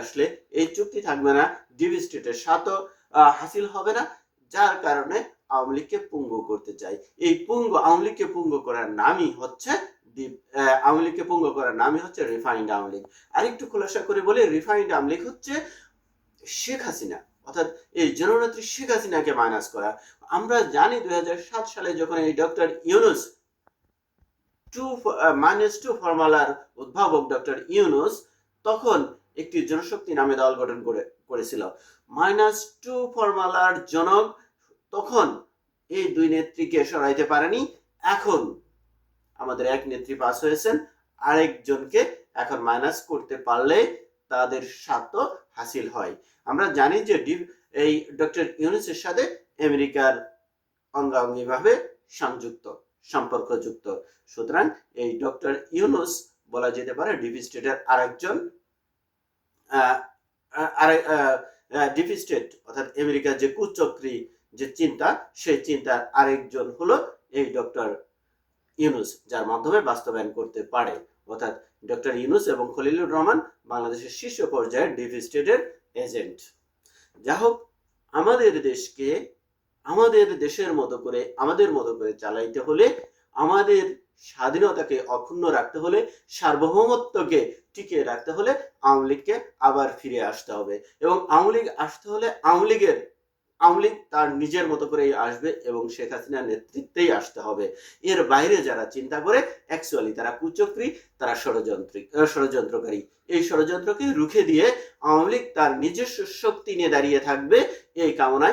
আসলে এই চুক্তি থাকবে না, ডিপ স্টেটের স্বার্থও হাসিল হবে না, যার কারণে আওয়ামী লীগকে পঙ্গু করতে চাই। এই আওয়ামী লীগকে পঙ্গু করার নামই হচ্ছে আওয়ামী লীগকে পঙ্গু করার নামই হচ্ছে রিফাইন্ড আওয়ামী লীগ। আরেকটু খোলাসা করে বলি, রিফাইন্ড আওয়ামী লীগ হচ্ছে শেখ হাসিনা, অর্থাৎ এই জননেত্রী শেখ হাসিনাকে মাইনাস করা। আমরা জানি 2007 সালে যখন এই ডক্টর ইউনূস -2 ফর্মুলার উদ্ভাবক ডক্টর ইউনূস তখন একটি জনশক্তি নামে দল গঠন করেছিল। -2 ফর্মুলার জনক তখন এই দুই নেত্রীকে সরাইতে পারেনি। এখন আমাদের এক নেত্রী পাস হয়েছেন, আরেকজনকে এখন মাইনাস করতে পারলে তাদের স্বার্থ হাসিল হয়। আমরা জানি যে এই ডক্টর ইউনূসের সাথে আমেরিকার অঙ্গাঙ্গিভাবে সম্পর্কযুক্ত। সুতরাং এই ডক্টর ইউনূস বলা যেতে পারে ডিপ স্টেটের আরেকজন ডিপ স্টেট, অর্থাৎ আমেরিকার যে কুচক্রী যে চিন্তা, সেই চিন্তার আরেকজন হলো এই ডক্টর ইউনূস, যার মাধ্যমে বাস্তবায়ন করতে পারে। অর্থাৎ ডক্টর ইউনূস এবং খলিলুর রহমান বাংলাদেশের শীর্ষ পর্যায়ের ডিপ স্টেটের এজেন্ট। যা হোক, আমাদের দেশকে আমাদের দেশের মতো করে আমাদের মতো করে চালাইতে হলে, আমাদের স্বাধীনতাকে অক্ষুণ্ণ রাখতে হলে, সার্বভৌমত্বকে টিকিয়ে রাখতে হলে আওয়ামী লীগকে আবার ফিরে আসতে হবে। এবং আওয়ামী লীগ আসতে হলে আওয়ামী লীগ তার নিজের মতো করেই আসবে এবং শেখ হাসিনার নেতৃত্বেই আসতে হবে। এর বাইরে যারা চিন্তা করে অ্যাকচুয়ালি তারা কুচক্রী, তারা ষড়যন্ত্রকারী। এই ষড়যন্ত্রকে রুখে দিয়ে আওয়ামী লীগ তার নিজস্ব শক্তি নিয়ে দাঁড়িয়ে থাকবে, এই কামনায়